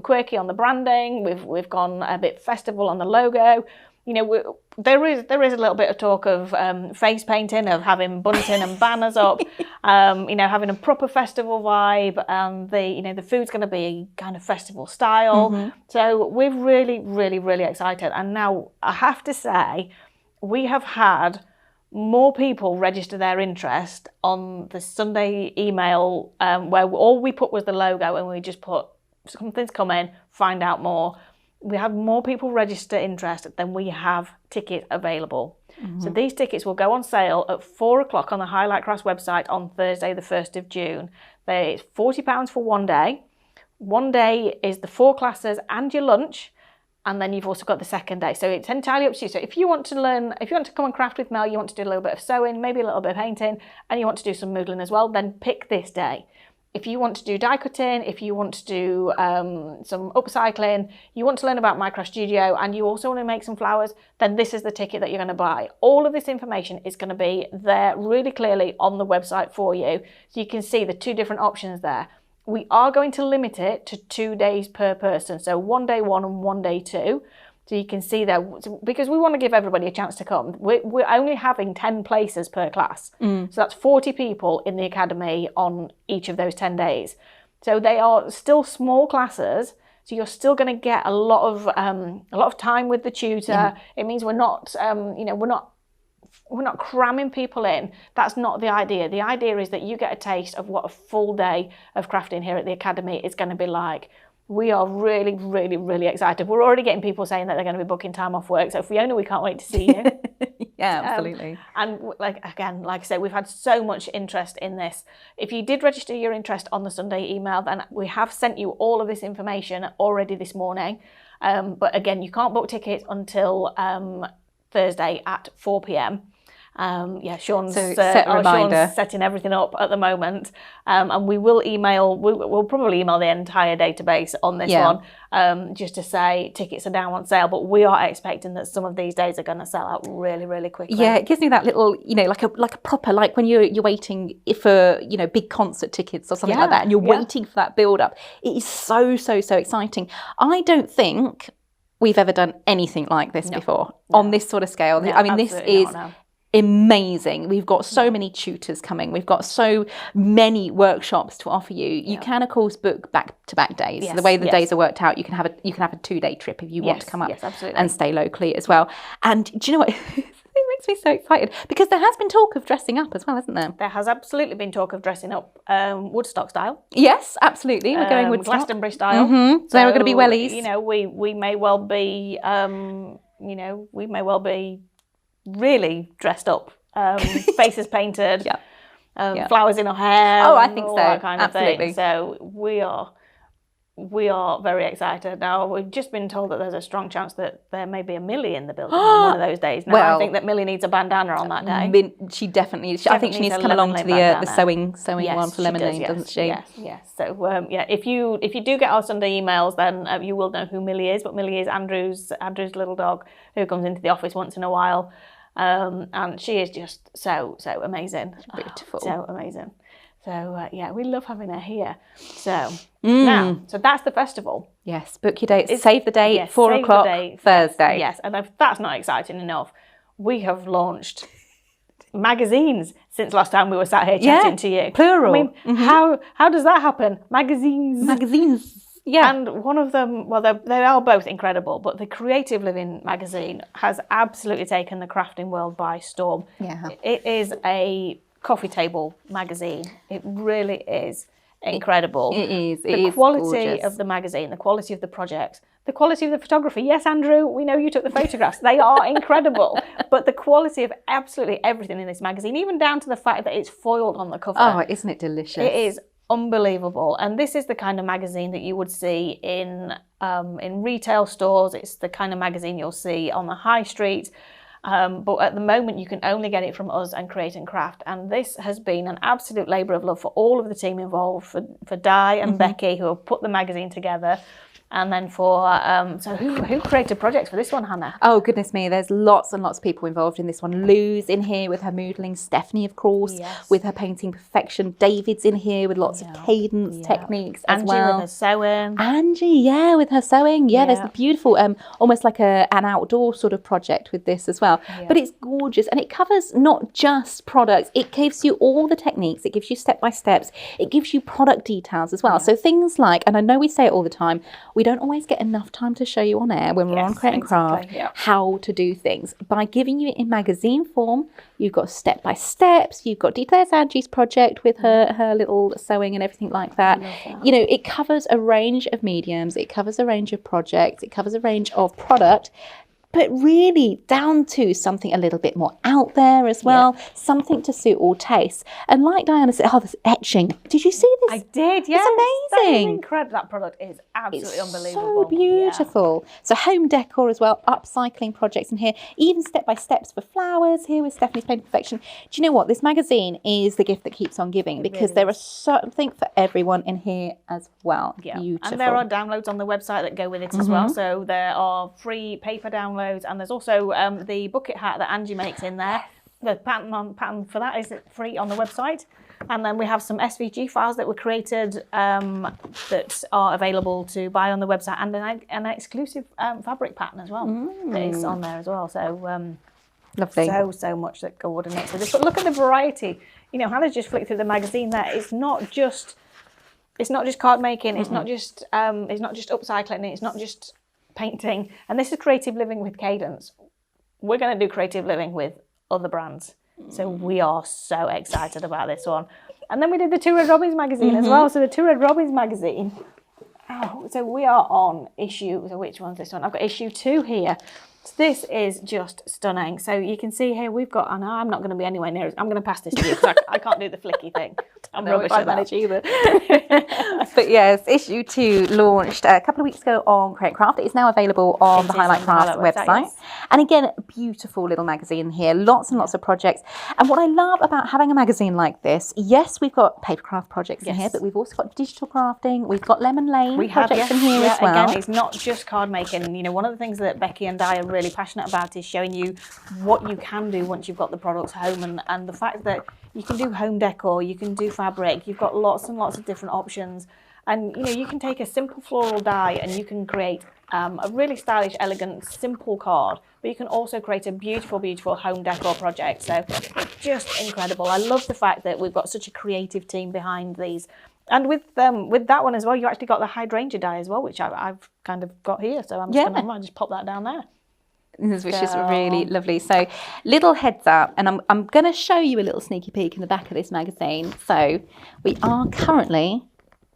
quirky on the branding. We've gone a bit festival on the logo. There is a little bit of talk of face painting, of having bunting and banners up. Having a proper festival vibe, and the food's going to be kind of festival style. So we're really, really, really excited. And now I have to say, we have had more people register their interest on the Sunday email where all we put was the logo, and we just put something's coming, find out more. We have more people register interest than we have tickets available. So these tickets will go on sale at 4 o'clock on the Highlight Crafts website on Thursday the 1st of June. It's £40 for 1 day. 1 day is the 4 classes and your lunch. And then you've also got the second day. So it's entirely up to you. So if you want to come and craft with Mel, you want to do a little bit of sewing, maybe a little bit of painting, and you want to do some moodling as well, then pick this day. if you want to do die cutting, if you want to do some upcycling, you want to learn about Minecraft Studio, and you also want to make some flowers, then this is the ticket that you're going to buy. All of this information is going to be there really clearly on the website for you. So you can see the 2 different options there. We are going to limit it to 2 days per person. So one day 1 and one day 2. So you can see there, because we want to give everybody a chance to come. We're only having 10 places per class. So that's 40 people in the academy on each of those 10 days. So they are still small classes. So you're still going to get a lot of time with the tutor. It means we're not, we're not cramming people in. That's not the idea. The idea is that you get a taste of what a full day of crafting here at the academy is going to be like. We are really, really, really excited. We're already getting people saying that they're going to be booking time off work. So Fiona, we can't wait to see you. Yeah, absolutely. And like I said, we've had so much interest in this. If you did register your interest on the Sunday email, then we have sent you all of this information already this morning. But again, you can't book tickets until Thursday at 4 p.m. Sean's setting everything up at the moment, and we will we'll probably email the entire database on this one, just to say tickets are now on sale, but we are expecting that some of these days are going to sell out really, really quickly. Yeah, it gives me that little, like a proper, like when you're waiting for, big concert tickets or something like that, and you're waiting for that build up. It is so exciting. I don't think we've ever done anything like this before on this sort of scale. I mean, this is amazing. We've got so many tutors coming. We've got so many workshops to offer you. You can, of course, book back-to-back days. Yes, so the way the days are worked out, you can have a 2-day trip if you want to come up and stay locally as well. And do you know what? It makes me so excited because there has been talk of dressing up as well, hasn't there? There has absolutely been talk of dressing up, Woodstock style. Yes, absolutely. We're going Woodstock. Glastonbury style. So we're going to be wellies. We may well be, really dressed up, faces painted, flowers in our hair. Oh, I think so. That kind of absolutely. Thing. So we are very excited. Now, we've just been told that there's a strong chance that there may be a Millie in the building on one of those days. Now, I think that Millie needs a bandana on that day. She definitely, I think she needs to come along to the sewing one for lemonade, doesn't she? Yes. So, if you do get our Sunday emails, then you will know who Millie is. But Millie is Andrew's little dog who comes into the office once in a while. And she is just so amazing. Beautiful. So amazing. So, we love having her here. So, now, that's the festival. Yes, book your date. Save the date, 4 o'clock, Thursday. Yes, and if that's not exciting enough, we have launched magazines since last time we were sat here chatting to you. Plural. I mean, how does that happen? Magazines. Yeah. And one of them, well, they are both incredible, but the Creative Living magazine has absolutely taken the crafting world by storm. Yeah. It is a coffee table magazine. It really is incredible. It is. The quality of the magazine, the quality of the projects, the quality of the photography. Yes, Andrew, we know you took the photographs. They are incredible. But the quality of absolutely everything in this magazine, even down to the fact that it's foiled on the cover. Oh, isn't it delicious? It is unbelievable. And this is the kind of magazine that you would see in retail stores. It's the kind of magazine you'll see on the high street. But at the moment, you can only get it from us and Create and Craft. And this has been an absolute labour of love for all of the team involved, for Di and Becky, who have put the magazine together. And then for, so who created projects for this one, Hannah? Oh, goodness me. There's lots and lots of people involved in this one. Lou's in here with her moodling. Stephanie, of course, with her painting perfection. David's in here with lots of cadence techniques as well. Angie with her sewing. Angie, with her sewing. Yeah, there's the beautiful, almost like an outdoor sort of project with this as well. Yeah. But it's gorgeous. And it covers not just products. It gives you all the techniques. It gives you step-by-steps. It gives you product details as well. Yeah. So things like, and I know we say it all the time, we don't always get enough time to show you on air when we're on Create and Craft how to do things. By giving you it in magazine form, you've got step-by-steps, you've got there's Angie's project with her little sewing and everything like that. It covers a range of mediums, it covers a range of projects, it covers a range of product but really down to something a little bit more out there as well, something to suit all tastes. And like Diana said, this etching. Did you see this? I did, yes. It's amazing. That is incredible. That product is absolutely unbelievable. So beautiful. Yeah. So home decor as well, upcycling projects in here, even step-by-steps for flowers here with Stephanie's Painted Perfection. Do you know what? This magazine is the gift that keeps on giving, because there is something for everyone in here as well. Yeah. Beautiful. And there are downloads on the website that go with it as well. So there are free paper downloads, and there's also the bucket hat that Angie makes in there. The pattern for that is free on the website. And then we have some SVG files that were created that are available to buy on the website, and an exclusive fabric pattern as well that is on there as well. So lovely. So much that coordinates with this. But look at the variety. You know, Hannah's just flicked through the magazine there. It's not just card making. It's not just upcycling. It's not just painting. And this is creative living with Cadence. We're going to do creative living with other brands. So we are so excited about this one. And then we did the Two Red Robins magazine as well. So the Two Red Robins magazine. Oh, so we are on issue. So which one's this one? I've got issue 2 here. So this is just stunning. So you can see here we've got, I know I'm not going to be anywhere near it. I'm going to pass this to you because I can't do the flicky thing. I'm rubbish at that either. But yes, issue 2 launched a couple of weeks ago on Create Craft. It is now available on the Highlight Craft website. Yes. And again, beautiful little magazine here, lots and lots of projects. And what I love about having a magazine like this, yes, we've got paper craft projects in here, but we've also got digital crafting. We've got Lemon Lane projects in here as well. Again, it's not just card making. You know, one of the things that Becky and I are really passionate about is showing you what you can do once you've got the products home, and the fact that you can do home decor, you can do fabric, you've got lots and lots of different options. And you know, you can take a simple floral die and you can create a really stylish, elegant, simple card, but you can also create a beautiful, beautiful home decor project. So it's just incredible. I love the fact that we've got such a creative team behind these. And with that one as well, you actually got the hydrangea die as well, which I've kind of got here. So I'm just going to just pop that down there. Which is really lovely. So little heads up, and I'm going to show you a little sneaky peek in the back of this magazine. So we are currently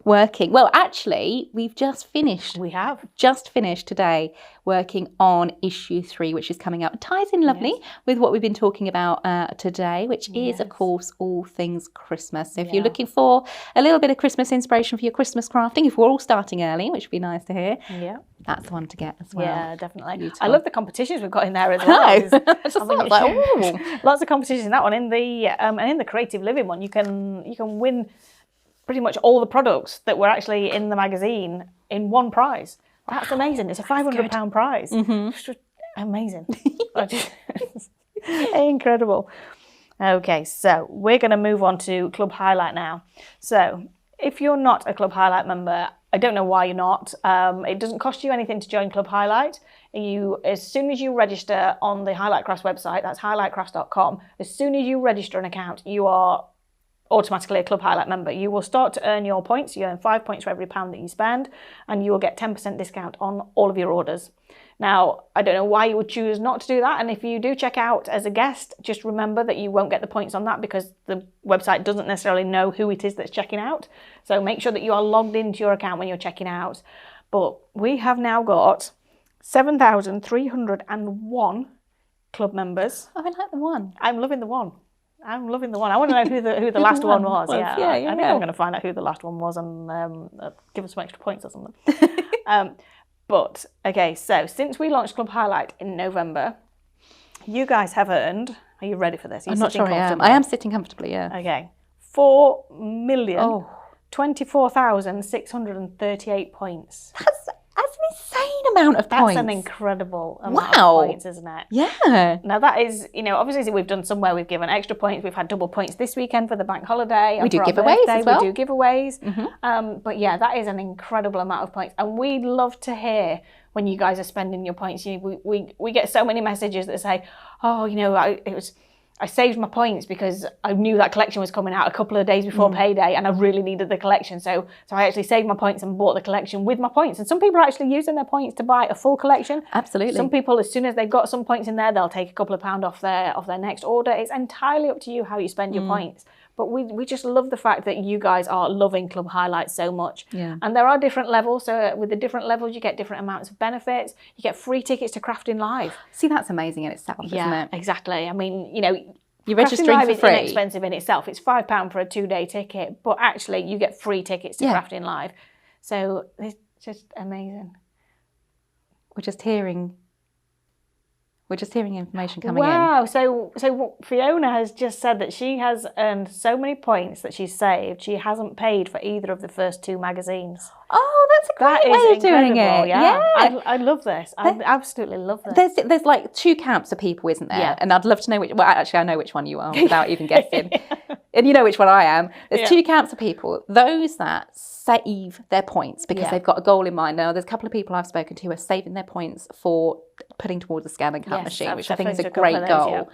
working, well actually we've just finished. We have just finished today working on issue 3, which is coming out. It ties in lovely with what we've been talking about today, which is of course all things Christmas. So if you're looking for a little bit of Christmas inspiration for your Christmas crafting, if we're all starting early, which would be nice to hear, that's the one to get as well. Yeah, definitely. Beautiful. I love the competitions we've got in there as well. Lots of competitions in that one. In the creative living one, you can win pretty much all the products that were actually in the magazine in one prize. That's amazing. It's a £500 prize. Amazing. Incredible. Okay, so we're going to move on to Club Highlight now. So if you're not a Club Highlight member, I don't know why you're not. It doesn't cost you anything to join Club Highlight. As soon as you register on the Highlight Crafts website, that's highlightcrafts.com, as soon as you register an account, you are automatically a Club Highlight member. You will start to earn your points. You earn 5 points for every £1 that you spend, and you will get 10% discount on all of your orders. Now, I don't know why you would choose not to do that, and if you do check out as a guest, just remember that you won't get the points on that because the website doesn't necessarily know who it is that's checking out. So make sure that you are logged into your account when you're checking out. But we have now got 7,301 club members. Oh, I like the one. I'm loving the one. I want to know who the last one was. I think I'm going to find out who the last one was and give us some extra points or something. But, okay, so since we launched Club Highlight in November, you guys have earned, are you ready for this? I'm not sure I am. I am sitting comfortably, yeah. Okay, 4,024,638 points. That's an insane amount of points. That's an incredible amount of points, isn't it? Yeah. Now that is, obviously we've done somewhere we've given extra points. We've had double points this weekend for the bank holiday. We do giveaways as well. We do giveaways. But yeah, that is an incredible amount of points. And we'd love to hear when you guys are spending your points. We get so many messages that say, oh, I saved my points because I knew that collection was coming out a couple of days before payday and I really needed the collection. So I actually saved my points and bought the collection with my points. And some people are actually using their points to buy a full collection. Absolutely. Some people, as soon as they've got some points in there, they'll take a couple of pounds off their next order. It's entirely up to you how you spend your points. But we just love the fact that you guys are loving Club Highlight so much. Yeah. And there are different levels. So with the different levels, you get different amounts of benefits. You get free tickets to Crafting Live. See, that's amazing in itself, isn't it? Exactly. I mean, you're registering for free. Is inexpensive in itself. It's £5 for a 2-day ticket, but actually you get free tickets to Crafting Live. So it's just amazing. We're just hearing information coming in. Wow. So Fiona has just said that she has earned so many points that she's saved. She hasn't paid for either of the first 2 magazines. Oh, that's a great way of doing it. Yeah. I love this. I absolutely love this. There's like 2 camps of people, isn't there? Yeah. And I'd love to know which. Well, actually, I know which one you are without even guessing. And you know which one I am. There's 2 camps of people. Those that save their points because they've got a goal in mind. Now, there's a couple of people I've spoken to who are saving their points for putting towards a scan and cut machine, which I think is a great goal.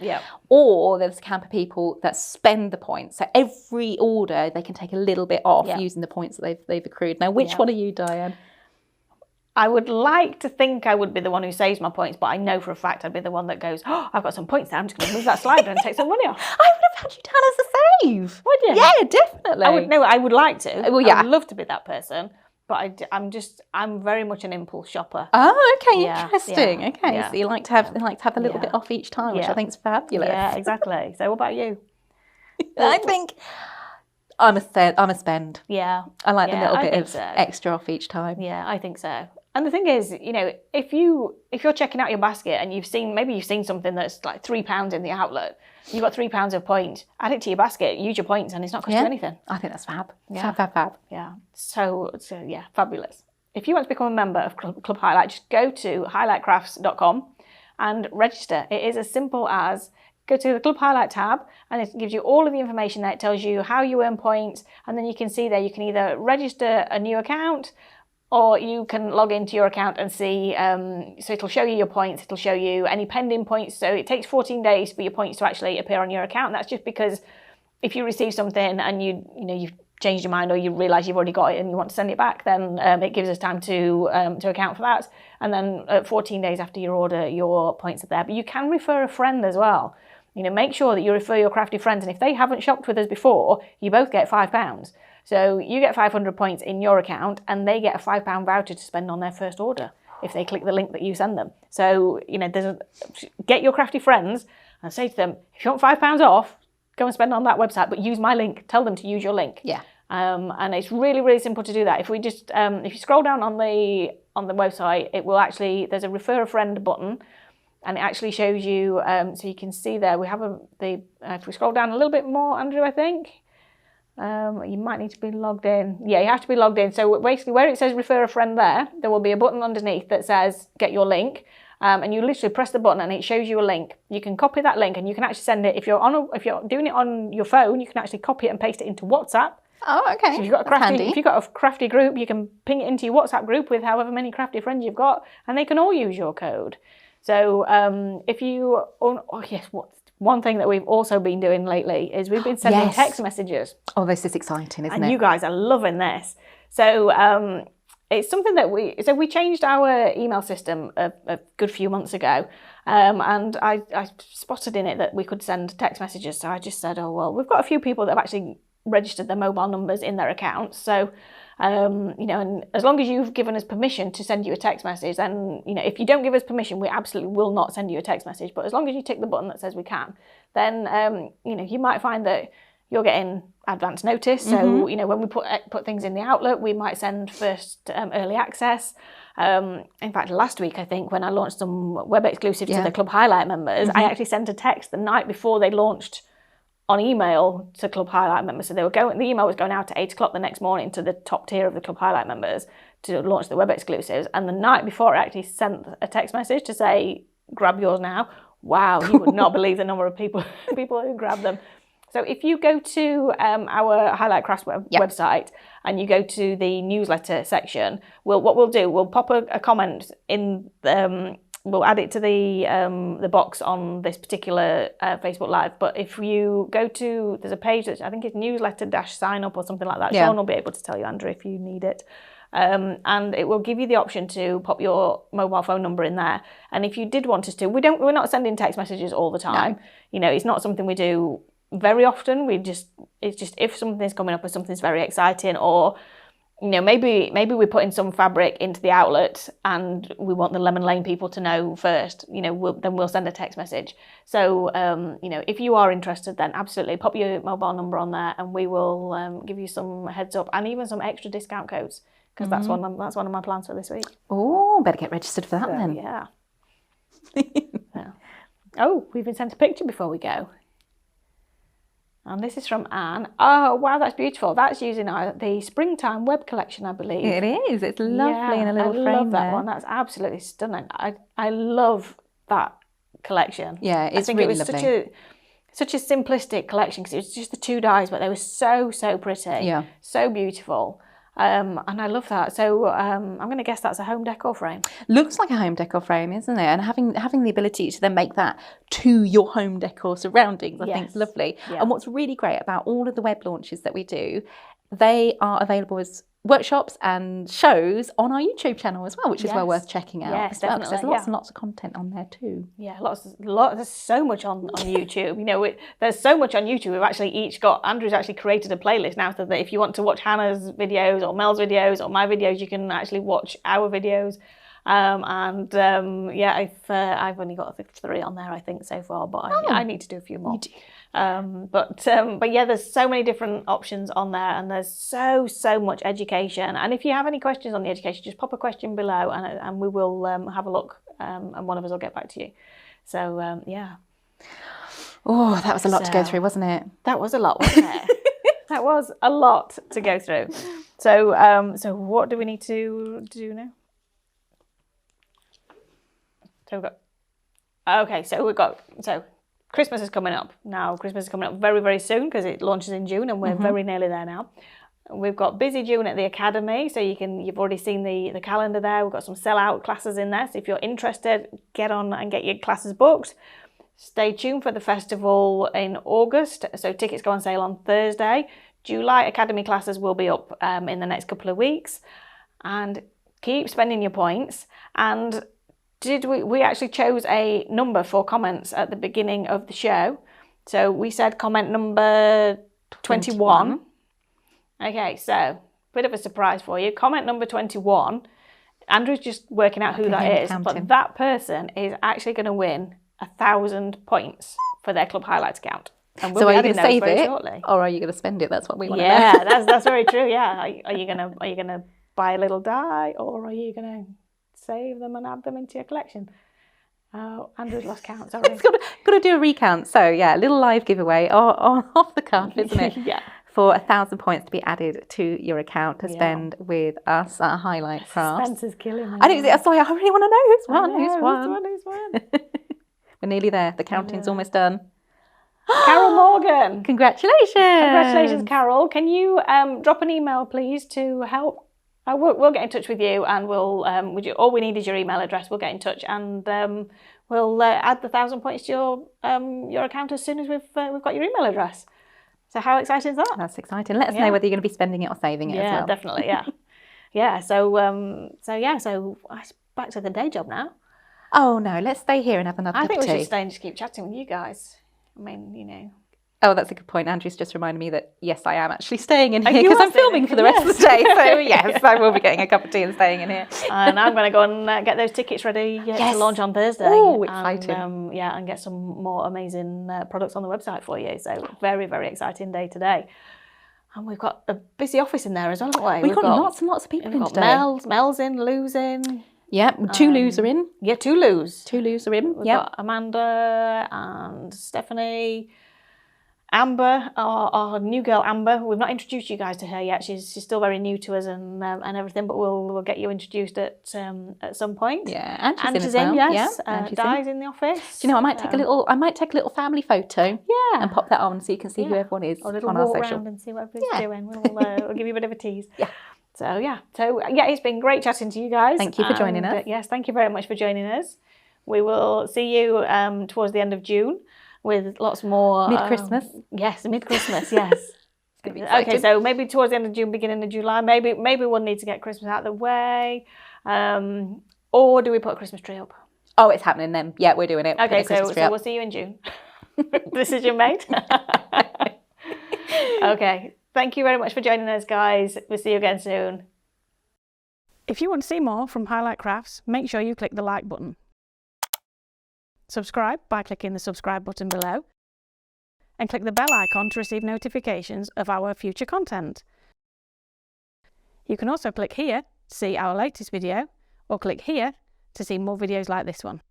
Or there's a camp of people that spend the points. So every order, they can take a little bit off using the points that they've accrued. Now, which one are you, Diane? I would like to think I would be the one who saves my points, but I know for a fact I'd be the one that goes, oh, I've got some points there, I'm just going to move that slider and take some money off. I would have had you down as a save. Would you? Yeah, definitely. I would like to. Well, yeah. I would love to be that person, but I'm very much an impulse shopper. Oh, okay, interesting. Okay, so you like to have a little bit off each time, which I think is fabulous. Yeah, exactly. So what about you? I think I'm a spend. Yeah. I like the little bit of extra off each time. Yeah, I think so. And the thing is, if you're checking out your basket and you've seen something that's like £3 in the outlet, you've got £3 of points, add it to your basket, use your points, and it's not costing you anything. I think that's fab. Yeah. Fab. Yeah. So fabulous. If you want to become a member of Club Highlight, just go to highlightcrafts.com and register. It is as simple as go to the Club Highlight tab and it gives you all of the information there. It tells you how you earn points, and then you can see there you can either register a new account, or you can log into your account and see, so it'll show you your points, it'll show you any pending points. So it takes 14 days for your points to actually appear on your account. And that's just because if you receive something and you've changed your mind or you realise you've already got it and you want to send it back, then it gives us time to account for that. And then 14 days after your order, your points are there. But you can refer a friend as well. Make sure that you refer your crafty friends. And if they haven't shopped with us before, you both get £5. So you get 500 points in your account and they get a £5 voucher to spend on their first order if they click the link that you send them. So, get your crafty friends and say to them, if you want £5 off, go and spend on that website, but use my link. Tell them to use your link. Yeah. And it's really, really simple to do that. If we just, if you scroll down on the website, it will actually, there's a refer a friend button, and it actually shows you, so you can see there, we have if we scroll down a little bit more, Andrew, I think, you might need to be logged in. Yeah, you have to be logged in. So basically where it says refer a friend there will be a button underneath that says get your link. And you literally press the button and it shows you a link. You can copy that link and you can actually send it. If you're doing it on your phone, you can actually copy it and paste it into WhatsApp. Oh, okay. So if you've got a crafty group, you can ping it into your WhatsApp group with however many crafty friends you've got, and they can all use your code. So one thing that we've also been doing lately is we've been sending text messages. Oh, this is exciting, isn't it? And you guys are loving this. So it's something that we changed our email system a good few months ago. And I spotted in it that we could send text messages. So I just said, oh, well, we've got a few people that have actually registered their mobile numbers in their accounts. So, and as long as you've given us permission to send you a text message, then, if you don't give us permission, we absolutely will not send you a text message. But as long as you tick the button that says we can, then, you might find that you're getting advance notice. So, when we put things in the outlet, we might send first early access. In fact, last week, I think, when I launched some web exclusives to the Club Highlight members, I actually sent a text the night before they launched on email to Club Highlight members. So the email was going out at 8 o'clock the next morning to the top tier of the Club Highlight members to launch the web exclusives. And the night before, I actually sent a text message to say, grab yours now. Wow, you would not believe the number of people who grab them. So if you go to our Highlight Crafts website and you go to the newsletter section, we'll pop a comment in we'll add it to the box on this particular Facebook Live. But if you go to, there's a page that I think is newsletter-sign up or something like that. Sean will be able to tell you, Andrew, if you need it. And it will give you the option to pop your mobile phone number in there. And if you did want us to, we're not sending text messages all the time. No. It's not something we do very often. It's just if something's coming up or something's very exciting, or maybe we're putting some fabric into the outlet and we want the Lemon Lane people to know first, then we'll send a text message. So, if you are interested, then absolutely pop your mobile number on there and we will give you some heads up and even some extra discount codes, because that's one of my plans for this week. Oh, better get registered for that then. Yeah. Yeah. Oh, we've been sent a picture before we go. And this is from Anne. Oh, wow, that's beautiful. That's using the Springtime Web Collection, I believe. It is. It's lovely in a little frame. I love that one. That's absolutely stunning. I love that collection. Yeah, it's really lovely. I think it was such a simplistic collection, because it was just the 2 dyes, but they were so pretty. Yeah. So beautiful. And I love that. So I'm going to guess that's a home decor frame. Looks like a home decor frame, isn't it? And having the ability to then make that to your home decor surroundings, I think is lovely. Yeah. And what's really great about all of the web launches that we do, they are available as workshops and shows on our YouTube channel as well, which is well worth checking out. Yes, definitely. There's lots and lots of content on there too. Yeah, lots. There's so much on YouTube. There's so much on YouTube. We've actually each got, Andrew's actually created a playlist now, so that if you want to watch Hannah's videos or Mel's videos or my videos, you can actually watch our videos. I've only got 3 on there, I think, so far, but I need to do a few more. You do. But yeah, there's so many different options on there, and there's so much education. And if you have any questions on the education, just pop a question below, and we will have a look, and one of us will get back to you. So yeah. Oh, that was a lot to go through, wasn't it? That was a lot, wasn't it? That was a lot to go through. So what do we need to do now? So Christmas is coming up now. Christmas is coming up very, very soon, because it launches in June, and we're very nearly there now. We've got busy June at the Academy, so you've already seen the calendar there. We've got some sell-out classes in there, so if you're interested, get on and get your classes booked. Stay tuned for the festival in August, so tickets go on sale on Thursday. July Academy classes will be up in the next couple of weeks, and keep spending your points. And we actually chose a number for comments at the beginning of the show. So we said comment number 21. Okay, so bit of a surprise for you. Comment number 21. Andrew's just working out who that is, but that person is actually going to win 1,000 points for their Club Highlights account. And we'll so are you going to save it, shortly. Or are you going to spend it? That's what we want to know. Yeah, that's very true. Yeah, are you gonna buy a little die, or are you going to save them and add them into your collection? Oh, Andrew's lost count, sorry. It's got to do a recount. So yeah, a little live giveaway off the cuff, isn't it? Yeah. For 1,000 points to be added to your account to spend with us at Highlight Crafts. Suspense is killing me. I really want to know who's won. We're nearly there. The counting's almost done. Carol Morgan. Congratulations. Congratulations, Carol. Can you drop an email, please, to help? We'll get in touch with you, and we'll all we need is your email address. We'll get in touch, and we'll add the 1,000 points to your account as soon as we've got your email address. So how exciting is that? That's exciting. Let us know whether you're going to be spending it or saving it as well. Yeah, definitely. Yeah, yeah. So back to the day job now. Oh no, let's stay here and have another cup of tea. I think we should stay and just keep chatting with you guys. I mean, Oh, that's a good point. Andrew's just reminded me that, yes, I am actually staying in here because I'm filming for the rest of the day. So, yes, I will be getting a cup of tea and staying in here. And I'm going to go and get those tickets ready to launch on Thursday. Oh, exciting. And get some more amazing products on the website for you. So, very, very exciting day today. And we've got a busy office in there as well, haven't we? We've got lots and lots of people in today. Mel's in, Lou's in. Yeah, 2 Lou's are in. Yeah, 2 Lou's. 2 Lou's are in. We've got Amanda and Stephanie. Amber, our new girl Amber. We've not introduced you guys to her yet. She's still very new to us and everything, but we'll get you introduced at some point. Yeah, Angie's in, yes. Yeah, Di's in the office. Do you know, I might take a little family photo. Yeah. And pop that on so you can see who everyone is on our social. Or a little walk around and see what everybody's doing. We'll give you a bit of a tease. Yeah. So it's been great chatting to you guys. Thank you for joining us. Yes, thank you very much for joining us. We will see you towards the end of June. With lots more... Mid-Christmas? Yes, mid-Christmas, yes. It's going to be exciting. Okay, so maybe towards the end of June, beginning of July, maybe we'll need to get Christmas out of the way. Or do we put a Christmas tree up? Oh, it's happening then. Yeah, we're doing it. Okay, so we'll see you in June. Decision made. Okay, thank you very much for joining us, guys. We'll see you again soon. If you want to see more from Highlight Crafts, make sure you click the like button. Subscribe by clicking the subscribe button below, and click the bell icon to receive notifications of our future content. You can also click here to see our latest video, or click here to see more videos like this one.